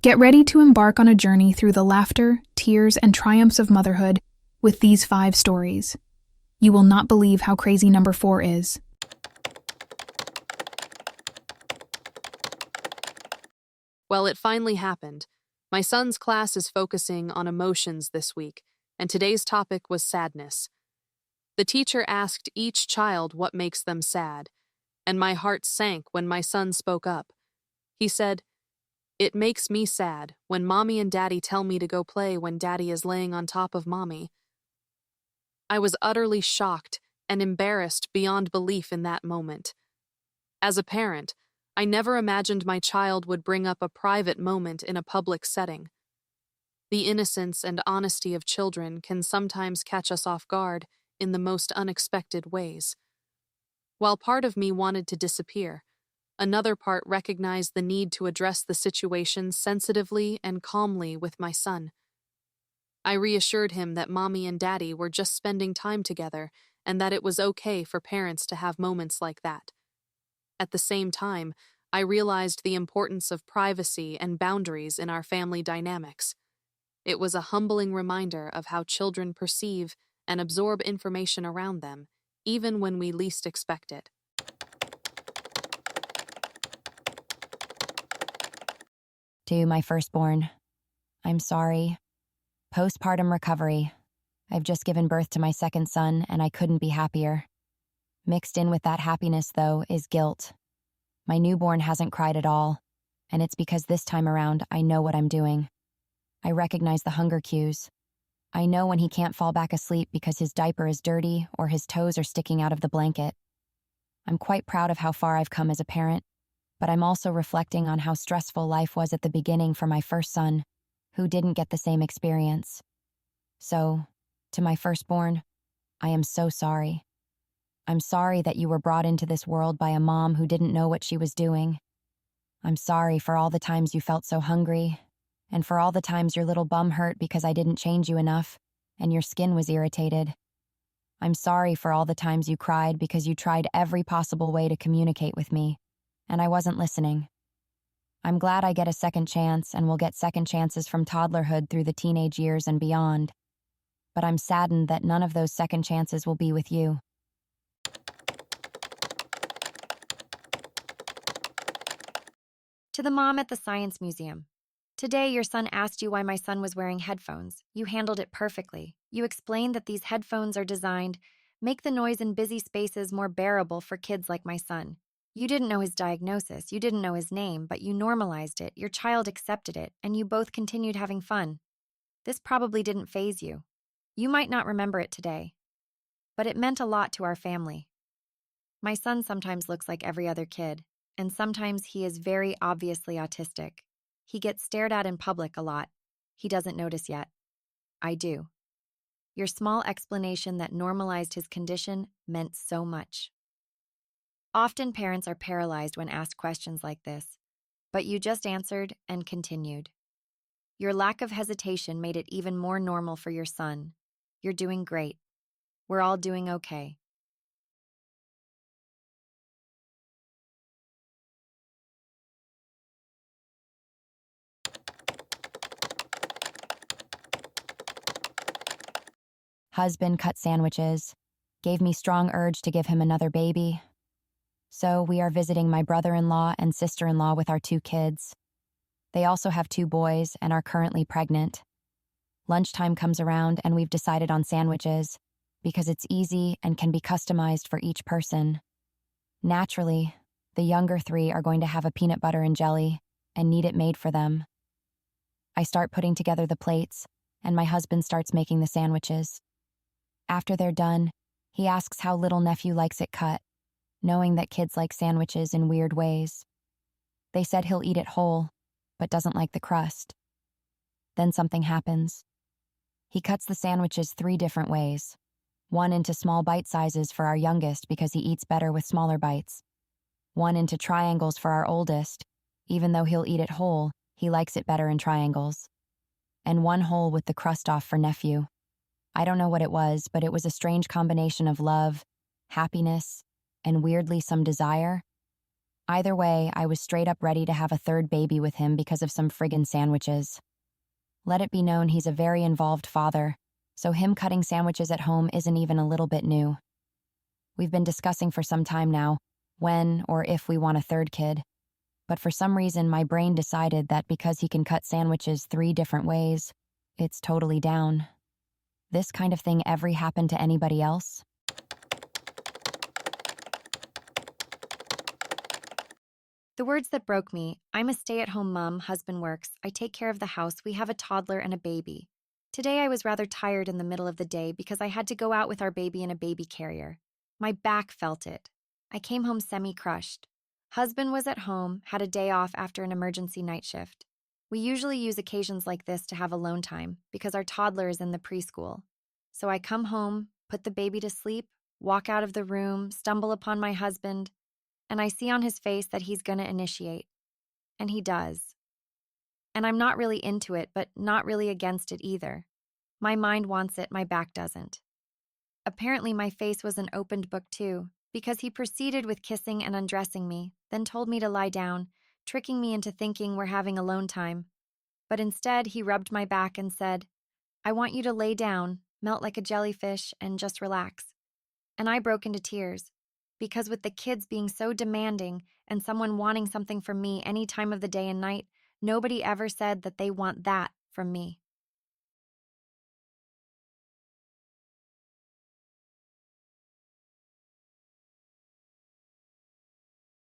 Get ready to embark on a journey through the laughter, tears, and triumphs of motherhood with these 5 stories. You will not believe how crazy number 4 is. Well, it finally happened. My son's class is focusing on emotions this week, and today's topic was sadness. The teacher asked each child what makes them sad, and my heart sank when my son spoke up. He said, "It makes me sad when mommy and daddy tell me to go play when daddy is laying on top of mommy." I was utterly shocked and embarrassed beyond belief in that moment. As a parent, I never imagined my child would bring up a private moment in a public setting. The innocence and honesty of children can sometimes catch us off guard in the most unexpected ways. While part of me wanted to disappear, another part recognized the need to address the situation sensitively and calmly with my son. I reassured him that mommy and daddy were just spending time together and that it was okay for parents to have moments like that. At the same time, I realized the importance of privacy and boundaries in our family dynamics. It was a humbling reminder of how children perceive and absorb information around them, even when we least expect it. To my firstborn, I'm sorry. Postpartum recovery. I've just given birth to my second son, and I couldn't be happier. Mixed in with that happiness, though, is guilt. My newborn hasn't cried at all, and it's because this time around I know what I'm doing. I recognize the hunger cues. I know when he can't fall back asleep because his diaper is dirty or his toes are sticking out of the blanket. I'm quite proud of how far I've come as a parent, but I'm also reflecting on how stressful life was at the beginning for my first son, who didn't get the same experience. So, to my firstborn, I am so sorry. I'm sorry that you were brought into this world by a mom who didn't know what she was doing. I'm sorry for all the times you felt so hungry, and for all the times your little bum hurt because I didn't change you enough, and your skin was irritated. I'm sorry for all the times you cried because you tried every possible way to communicate with me, and I wasn't listening. I'm glad I get a second chance and will get second chances from toddlerhood through the teenage years and beyond. But I'm saddened that none of those second chances will be with you. To the mom at the Science Museum. Today, your son asked you why my son was wearing headphones. You handled it perfectly. You explained that these headphones are designed make the noise in busy spaces more bearable for kids like my son. You didn't know his diagnosis, you didn't know his name, but you normalized it, your child accepted it, and you both continued having fun. This probably didn't faze you. You might not remember it today, but it meant a lot to our family. My son sometimes looks like every other kid, and sometimes he is very obviously autistic. He gets stared at in public a lot. He doesn't notice yet. I do. Your small explanation that normalized his condition meant so much. Often parents are paralyzed when asked questions like this, but you just answered and continued. Your lack of hesitation made it even more normal for your son. You're doing great. We're all doing okay. Husband cut sandwiches, gave me strong urge to give him another baby. So we are visiting my brother-in-law and sister-in-law with our 2 kids. They also have 2 boys and are currently pregnant. Lunchtime comes around and we've decided on sandwiches because it's easy and can be customized for each person. Naturally, the younger 3 are going to have a peanut butter and jelly and need it made for them. I start putting together the plates, and my husband starts making the sandwiches. After they're done, he asks how little nephew likes it cut, knowing that kids like sandwiches in weird ways. They said he'll eat it whole, but doesn't like the crust. Then something happens. He cuts the sandwiches 3 different ways. One into small bite sizes for our youngest because he eats better with smaller bites. One into triangles for our oldest. Even though he'll eat it whole, he likes it better in triangles. And one whole with the crust off for nephew. I don't know what it was, but it was a strange combination of love, happiness, and weirdly some desire. Either way, I was straight up ready to have a third baby with him because of some friggin' sandwiches. Let it be known he's a very involved father, so him cutting sandwiches at home isn't even a little bit new. We've been discussing for some time now when or if we want a third kid, but for some reason my brain decided that because he can cut sandwiches 3 different ways, it's totally down. This kind of thing ever happened to anybody else? The words that broke me: I'm a stay-at-home mom, husband works, I take care of the house, we have a toddler and a baby. Today I was rather tired in the middle of the day because I had to go out with our baby in a baby carrier. My back felt it. I came home semi-crushed. Husband was at home, had a day off after an emergency night shift. We usually use occasions like this to have alone time because our toddler is in the preschool. So I come home, put the baby to sleep, walk out of the room, stumble upon my husband, and I see on his face that he's gonna initiate. And he does. And I'm not really into it, but not really against it either. My mind wants it, my back doesn't. Apparently my face was an opened book too, because he proceeded with kissing and undressing me, then told me to lie down, tricking me into thinking we're having alone time. But instead, he rubbed my back and said, I want you to lay down, melt like a jellyfish, and just relax. And I broke into tears, because with the kids being so demanding and someone wanting something from me any time of the day and night, nobody ever said that they want that from me.